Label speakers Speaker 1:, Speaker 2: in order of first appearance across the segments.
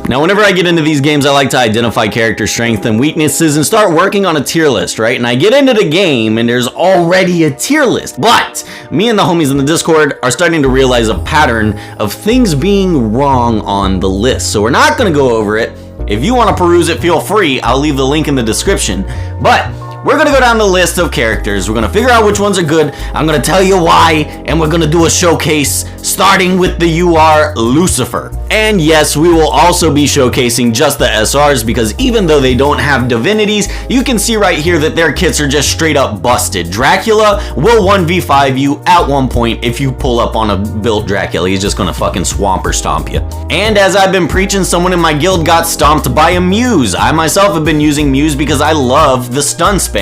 Speaker 1: Now, whenever I get into these games, I like to identify character strengths and weaknesses and start working on a tier list, right? And I get into the game and there's already a tier list, but me and the homies in the Discord are starting to realize a pattern of things being wrong on the list. So we're not gonna go over it. If you want to peruse it, feel free. I'll leave the link in the description. But we're going to go down the list of characters. We're going to figure out which ones are good. I'm going to tell you why. And we're going to do a showcase starting with the UR Lucifer. And yes, we will also be showcasing just the SRs because even though they don't have divinities, you can see right here that their kits are just straight up busted. Dracula will 1v5 you at one point if you pull up on a built Dracula. He's just going to fucking swamp or stomp you. And as I've been preaching, someone in my guild got stomped by a Muse. I myself have been using Muse because I love the stun spam.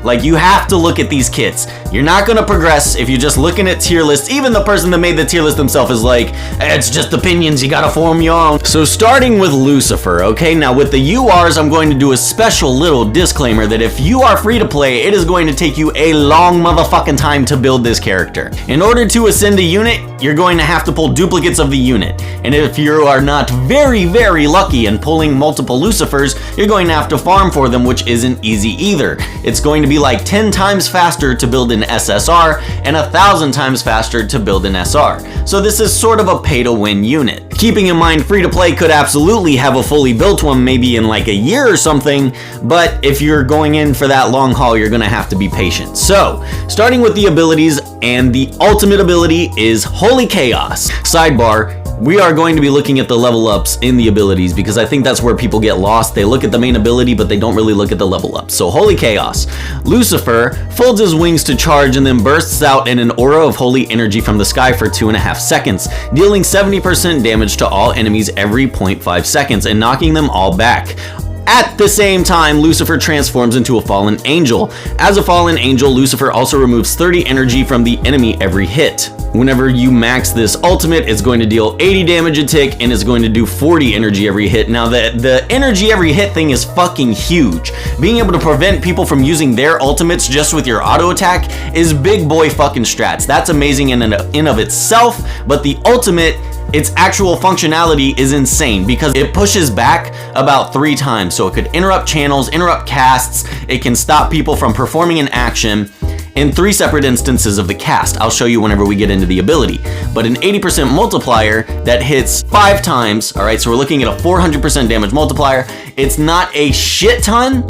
Speaker 1: Like, you have to look at these kits. You're not going to progress if you're just looking at tier lists. Even the person that made the tier list himself is like, it's just opinions, you gotta form your own. So starting with Lucifer, okay? Now with the URs, I'm going to do a special little disclaimer that if you are free to play, it is going to take you a long motherfucking time to build this character. In order to ascend a unit, you're going to have to pull duplicates of the unit. And if you are not very, very lucky in pulling multiple Lucifers, you're going to have to farm for them, which isn't easy either. It's going to be like 10 times faster to build an SSR and 1,000 times faster to build an SR. So this is sort of a pay-to-win unit. Keeping in mind, free-to-play could absolutely have a fully built one maybe in like a year or something, but if you're going in for that long haul, you're gonna have to be patient. So, starting with the abilities, and the ultimate ability is Holy Chaos. Sidebar, we are going to be looking at the level ups in the abilities because I think that's where people get lost. They look at the main ability, but they don't really look at the level ups. So Holy Chaos. Lucifer folds his wings to charge and then bursts out in an aura of holy energy from the sky for 2.5 seconds, dealing 70% damage to all enemies every 0.5 seconds and knocking them all back. At the same time, Lucifer transforms into a fallen angel. As a fallen angel, Lucifer also removes 30 energy from the enemy every hit. Whenever you max this ultimate, it's going to deal 80 damage a tick and it's going to do 40 energy every hit. Now the energy every hit thing is fucking huge. Being able to prevent people from using their ultimates just with your auto attack is big boy fucking strats. That's amazing in and of itself, but the ultimate, its actual functionality is insane because it pushes back about 3 times. So it could interrupt channels, interrupt casts, it can stop people from performing an action in 3 separate instances of the cast. I'll show you whenever we get into the ability. But an 80% multiplier that hits 5 times, alright, so we're looking at a 400% damage multiplier. It's not a shit ton.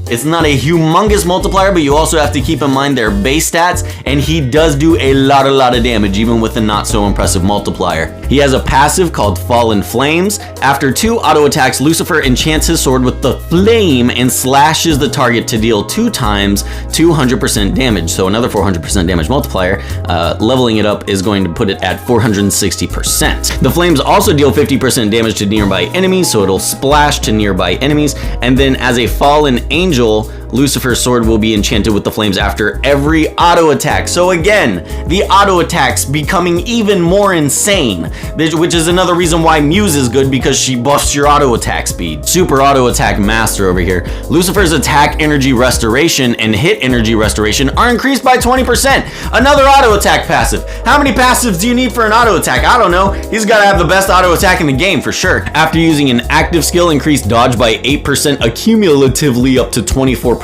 Speaker 1: It's not a humongous multiplier, but you also have to keep in mind their base stats, and he does do a lot of damage, even with a not so impressive multiplier. He has a passive called Fallen Flames. After 2 auto attacks, Lucifer enchants his sword with the flame and slashes the target to deal 2 times 200% damage, so another 400% damage multiplier. Leveling it up is going to put it at 460%. The flames also deal 50% damage to nearby enemies, so it'll splash to nearby enemies, and then as a fallen angel, Lucifer's sword will be enchanted with the flames after every auto attack. So again, the auto attacks becoming even more insane, which is another reason why Muse is good, because she buffs your auto attack speed. Super auto attack master over here. Lucifer's attack energy restoration and hit energy restoration are increased by 20%. Another auto attack passive. How many passives do you need for an auto attack? I don't know. He's got to have the best auto attack in the game for sure. After using an active skill, increase dodge by 8% accumulatively up to 24%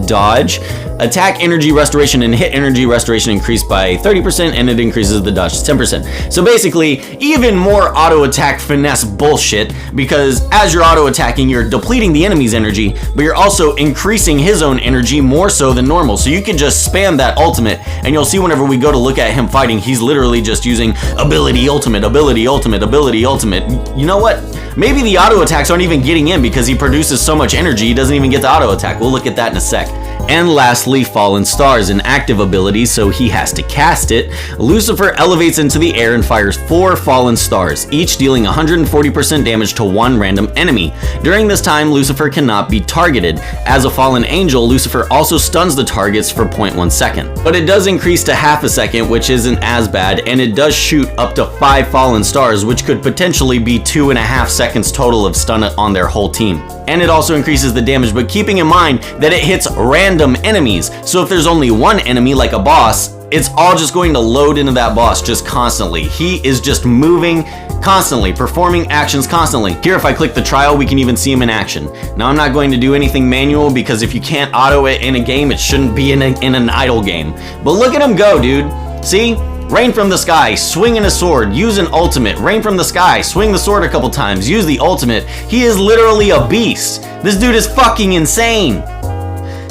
Speaker 1: dodge. Attack energy restoration and hit energy restoration increase by 30%, and it increases the dodge to 10%. So basically, even more auto attack finesse bullshit, because as you're auto attacking, you're depleting the enemy's energy, but you're also increasing his own energy more so than normal. So you can just spam that ultimate, and you'll see whenever we go to look at him fighting, he's literally just using ability ultimate, ability ultimate, ability ultimate. You know what? Maybe the auto attacks aren't even getting in because he produces so much energy, he doesn't even get the auto attack. We'll look at that in a sec. And lastly, Fallen Stars, an active ability, so he has to cast it. Lucifer elevates into the air and fires 4 Fallen Stars, each dealing 140% damage to 1 random enemy. During this time, Lucifer cannot be targeted. As a Fallen Angel, Lucifer also stuns the targets for 0.1 second. But it does increase to half a second, which isn't as bad, and it does shoot up to 5 Fallen Stars, which could potentially be 2.5 seconds total of stun on their whole team. And it also increases the damage, but keeping in mind that it hits random enemies. So if there's only one enemy, like a boss, it's all just going to load into that boss just constantly. He is just moving constantly, performing actions constantly. Here, if I click the trial, we can even see him in action. Now, I'm not going to do anything manual because if you can't auto it in a game, it shouldn't be in an idle game. But look at him go, dude. See? Rain from the sky, swinging a sword, use an ultimate. Rain from the sky, swing the sword a couple times, use the ultimate. He is literally a beast. This dude is fucking insane.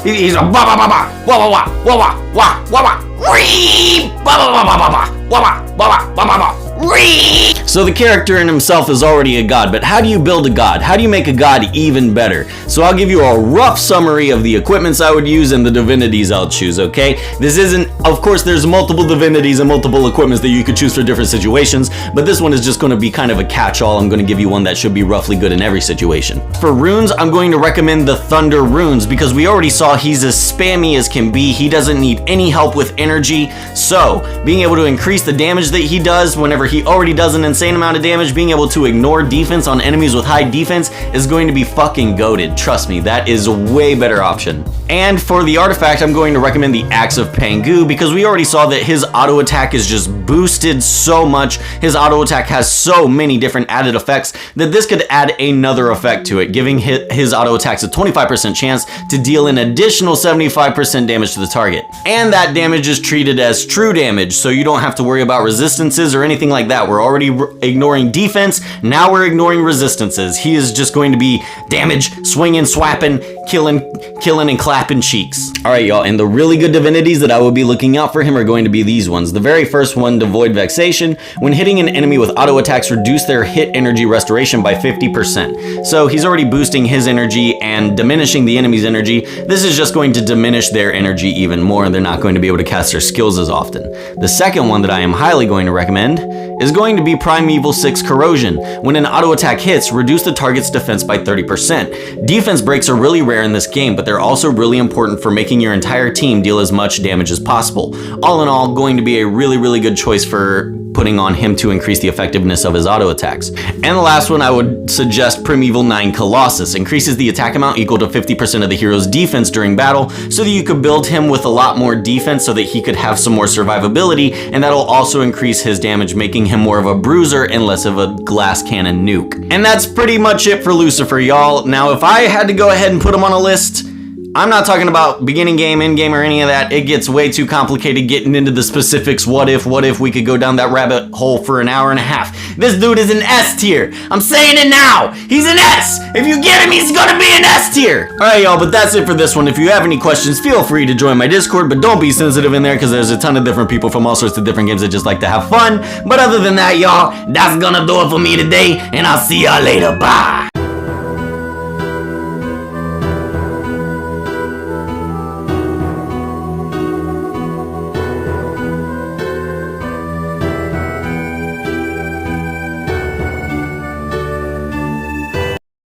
Speaker 1: He's a ba ba ba ba, wa wa wa wa wa wa wa wee, ba ba ba ba ba ba, wa wa ba ba ba. So the character in himself is already a god, but how do you build a god? How do you make a god even better? So I'll give you a rough summary of the equipments I would use and the divinities I'll choose, okay? This isn't, of course, there's multiple divinities and multiple equipments that you could choose for different situations, but this one is just going to be kind of a catch-all. I'm going to give you one that should be roughly good in every situation. For runes, I'm going to recommend the Thunder runes because we already saw he's as spammy as can be. He doesn't need any help with energy, so being able to increase the damage that he does whenever he already does an insane amount of damage, being able to ignore defense on enemies with high defense is going to be fucking goated. Trust me, that is a way better option. And for the artifact, I'm going to recommend the Axe of Pangu because we already saw that his auto attack is just boosted so much. His auto attack has so many different added effects that this could add another effect to it, giving his auto attacks a 25% chance to deal an additional 75% damage to the target. And that damage is treated as true damage, so you don't have to worry about resistances or anything like that. We're already ignoring defense, now we're ignoring resistances. He is just going to be damage, swinging, swapping, killing and clapping cheeks. Alright y'all, and the really good divinities that I will be looking out for him are going to be these ones. The very first one, Devoid Vexation. When hitting an enemy with auto attacks, reduce their hit energy restoration by 50%. So he's already boosting his energy and diminishing the enemy's energy. This is just going to diminish their energy even more, and they're not going to be able to cast their skills as often. The second one that I am highly going to recommend is going to be Primeval 6 Corrosion. When an auto attack hits, reduce the target's defense by 30%. Defense breaks are really rare in this game, but they're also really important for making your entire team deal as much damage as possible. All in all, going to be a really good choice for putting on him to increase the effectiveness of his auto attacks. And the last one, I would suggest Primeval 9 Colossus. Increases the attack amount equal to 50% of the hero's defense during battle, so that you could build him with a lot more defense so that he could have some more survivability, and that'll also increase his damage, making him more of a bruiser and less of a glass cannon nuke. And that's pretty much it for Lucifer, y'all. Now, if I had to go ahead and put him on a list, I'm not talking about beginning game, end game, or any of that. It gets way too complicated getting into the specifics. What if we could go down that rabbit hole for an hour and a half. This dude is an S tier. I'm saying it now. He's an S. If you get him, he's gonna be an S tier. Alright, y'all, but that's it for this one. If you have any questions, feel free to join my Discord, but don't be sensitive in there because there's a ton of different people from all sorts of different games that just like to have fun. But other than that, y'all, that's gonna do it for me today, and I'll see y'all later. Bye.